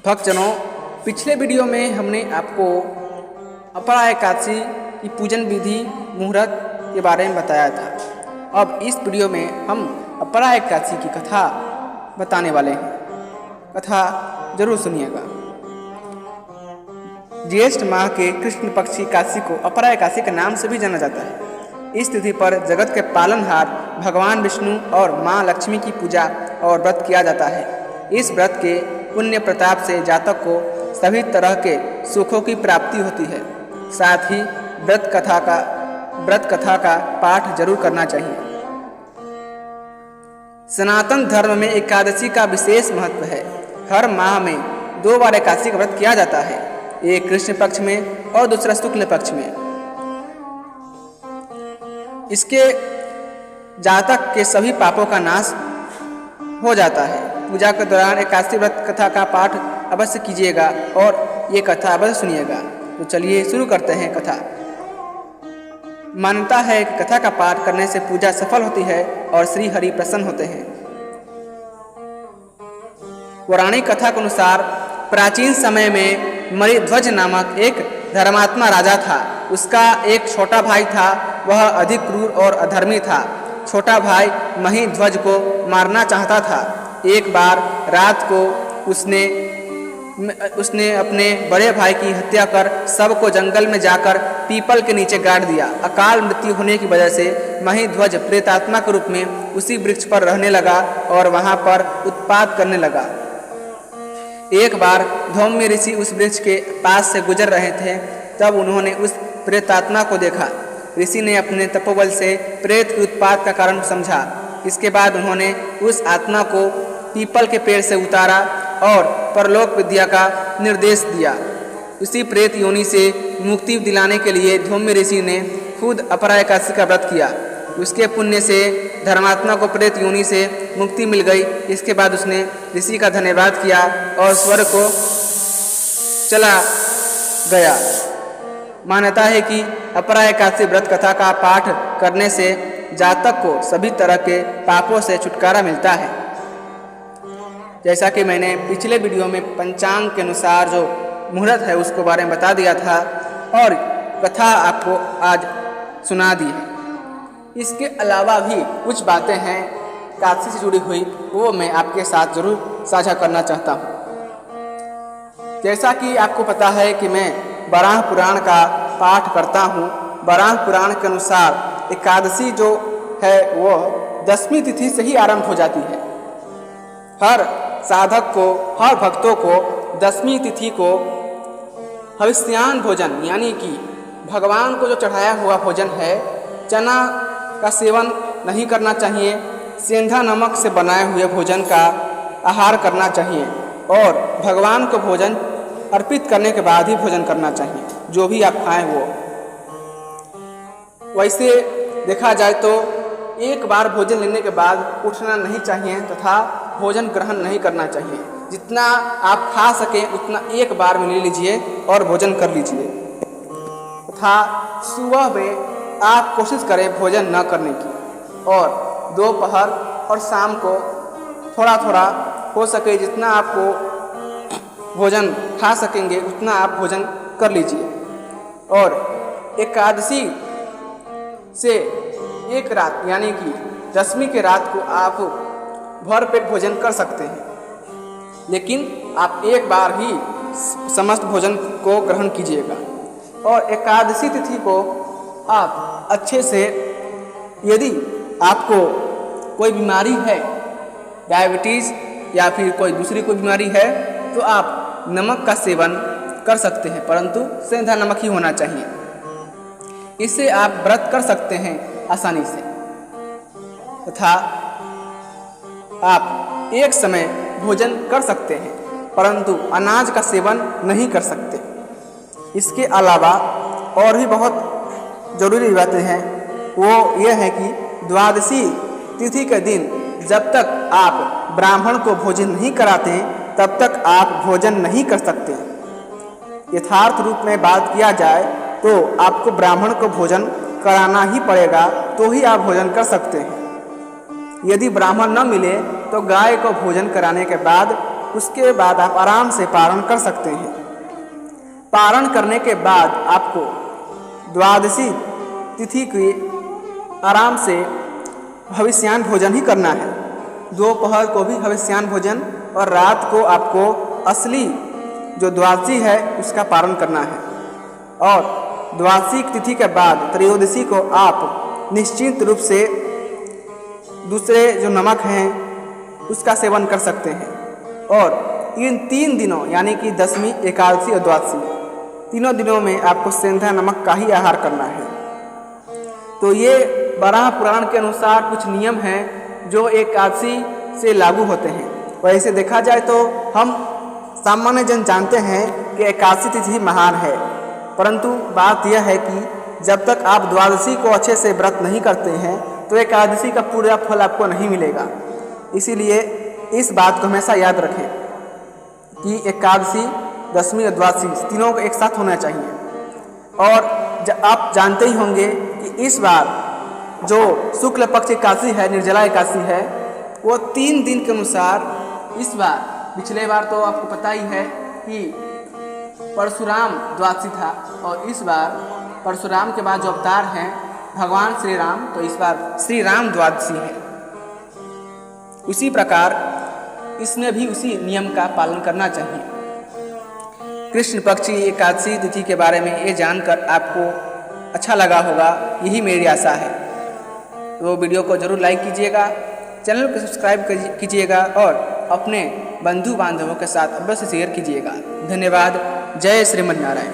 भक्तजनों, पिछले वीडियो में हमने आपको अपरा एकादशी की पूजन विधि मुहूर्त के बारे में बताया था। अब इस वीडियो में हम अपरा एकादशी की कथा बताने वाले हैं। कथा जरूर सुनिएगा। ज्येष्ठ माह के कृष्ण पक्ष की एकादशी को अपरा एकादशी के नाम से भी जाना जाता है। इस तिथि पर जगत के पालनहार भगवान विष्णु और माँ लक्ष्मी की पूजा और व्रत किया जाता है। इस व्रत के पुण्य प्रताप से जातक को सभी तरह के सुखों की प्राप्ति होती है। साथ ही व्रत कथा का पाठ जरूर करना चाहिए। सनातन धर्म में एकादशी का विशेष महत्व है। हर माह में 2 बार एकादशी का व्रत किया जाता है, एक कृष्ण पक्ष में और दूसरा शुक्ल पक्ष में। इसके जातक के सभी पापों का नाश हो जाता है। पूजा के दौरान एकादशी व्रत कथा का पाठ अवश्य कीजिएगा और ये कथा अवश्य सुनिएगा। तो चलिए शुरू करते हैं कथा। मान्यता है कि कथा का पाठ करने से पूजा सफल होती है और श्री हरि प्रसन्न होते हैं। पौराणिक कथा के अनुसार प्राचीन समय में मणिध्वज नामक एक धर्मात्मा राजा था। उसका एक छोटा भाई था, वह अधिक क्रूर और अधर्मी था। छोटा भाई मणिध्वज को मारना चाहता था। एक बार रात को उसने अपने बड़े भाई की हत्या कर सबको जंगल में जाकर पीपल के नीचे गाड़ दिया। अकाल मृत्यु होने की वजह से मणिध्वज प्रेतात्मा के रूप में उसी वृक्ष पर रहने लगा और वहां पर उत्पात करने लगा। एक बार धौम्य ऋषि उस वृक्ष के पास से गुजर रहे थे, तब उन्होंने उस प्रेतात्मा को देखा। ऋषि ने अपने तपोबल से प्रेत के उत्पात का कारण समझा। इसके बाद उन्होंने उस आत्मा को पीपल के पेड़ से उतारा और परलोक विद्या का निर्देश दिया। उसी प्रेत योनि से मुक्ति दिलाने के लिए धौम्य ऋषि ने खुद अपरा एकादशी का व्रत किया। उसके पुण्य से धर्मात्मा को प्रेत योनि से मुक्ति मिल गई। इसके बाद उसने ऋषि का धन्यवाद किया और स्वर्ग को चला गया। मान्यता है कि अपरा एकादशी व्रत कथा का पाठ करने से जातक को सभी तरह के पापों से छुटकारा मिलता है। जैसा कि मैंने पिछले वीडियो में पंचांग के अनुसार जो मुहूर्त है उसके बारे में बता दिया था और कथा आपको आज सुना दी है। इसके अलावा भी कुछ बातें हैं एकादशी से जुड़ी हुई, वो मैं आपके साथ जरूर साझा करना चाहता हूँ। जैसा कि आपको पता है कि मैं वराह पुराण का पाठ करता हूँ। वराह पुराण के अनुसार एकादशी जो है वो 10वीं तिथि से ही आरंभ हो जाती है। हर साधक को, हर भक्तों को 10वीं तिथि को हविष्यान भोजन यानी कि भगवान को जो चढ़ाया हुआ भोजन है, चना का सेवन नहीं करना चाहिए। सेंधा नमक से बनाए हुए भोजन का आहार करना चाहिए और भगवान को भोजन अर्पित करने के बाद ही भोजन करना चाहिए, जो भी आप खाएं वो। वैसे देखा जाए तो एक बार भोजन लेने के बाद उठना नहीं चाहिए तथा भोजन ग्रहण नहीं करना चाहिए। जितना आप खा सकें उतना एक बार में ले लीजिए और भोजन कर लीजिए तथा सुबह में आप कोशिश करें भोजन न करने की और दोपहर और शाम को थोड़ा थोड़ा हो सके जितना आपको भोजन खा सकेंगे उतना आप भोजन कर लीजिए। और एकादशी से एक रात यानी कि 10वीं के रात को आप भर पेट भोजन कर सकते हैं, लेकिन आप एक बार ही समस्त भोजन को ग्रहण कीजिएगा। और एकादशी तिथि को आप अच्छे से, यदि आपको कोई बीमारी है, डायबिटीज़ या फिर कोई दूसरी कोई बीमारी है, तो आप नमक का सेवन कर सकते हैं, परंतु सेंधा नमक ही होना चाहिए। इससे आप व्रत कर सकते हैं आसानी से तथा आप एक समय भोजन कर सकते हैं, परंतु अनाज का सेवन नहीं कर सकते। इसके अलावा और भी बहुत जरूरी बातें हैं, वो ये है कि द्वादशी तिथि के दिन जब तक आप ब्राह्मण को भोजन नहीं कराते तब तक आप भोजन नहीं कर सकते। यथार्थ रूप में बात किया जाए तो आपको ब्राह्मण को भोजन कराना ही पड़ेगा, तो ही आप भोजन कर सकते हैं। यदि ब्राह्मण न मिले तो गाय को भोजन कराने के बाद उसके बाद आप आराम से पारण कर सकते हैं। पारण करने के बाद आपको द्वादशी तिथि की आराम से हविष्यान्न भोजन ही करना है। दोपहर को भी हविष्यान्न भोजन और रात को आपको असली जो द्वादशी है उसका पारण करना है। और द्वादशी तिथि के बाद त्रयोदशी को आप निश्चिंत रूप से दूसरे जो नमक हैं उसका सेवन कर सकते हैं। और इन 3 दिनों यानी कि दशमी, एकादशी और द्वादशी तीनों दिनों में आपको सेंधा नमक का ही आहार करना है। तो ये वराह पुराण के अनुसार कुछ नियम हैं जो एकादशी से लागू होते हैं। वैसे देखा जाए तो हम सामान्य जन जानते हैं कि एकादशी तिथि महान है, परंतु बात यह है कि जब तक आप द्वादशी को अच्छे से व्रत नहीं करते हैं तो एकादशी का पूरा फल आपको नहीं मिलेगा। इसीलिए इस बात को हमेशा याद रखें कि एकादशी, दशमी और द्वादशी तीनों को एक साथ होना चाहिए। और आप जानते ही होंगे कि इस बार जो शुक्ल पक्ष एकादशी है, निर्जला एकादशी है, वो 3 दिन के अनुसार इस बार, पिछले बार तो आपको पता ही है कि परशुराम द्वादशी था और इस बार परशुराम के बाद जो अवतार हैं भगवान श्री राम, तो इस बार श्री राम द्वादशी है। उसी प्रकार इसमें भी उसी नियम का पालन करना चाहिए। कृष्ण पक्षी एकादशी तिथि के बारे में ये जानकर आपको अच्छा लगा होगा, यही मेरी आशा है। तो वीडियो को जरूर लाइक कीजिएगा, चैनल को सब्सक्राइब कीजिएगा और अपने बंधु बांधवों के साथ अवश्य शेयर कीजिएगा। धन्यवाद। जय श्रीमन नारायण।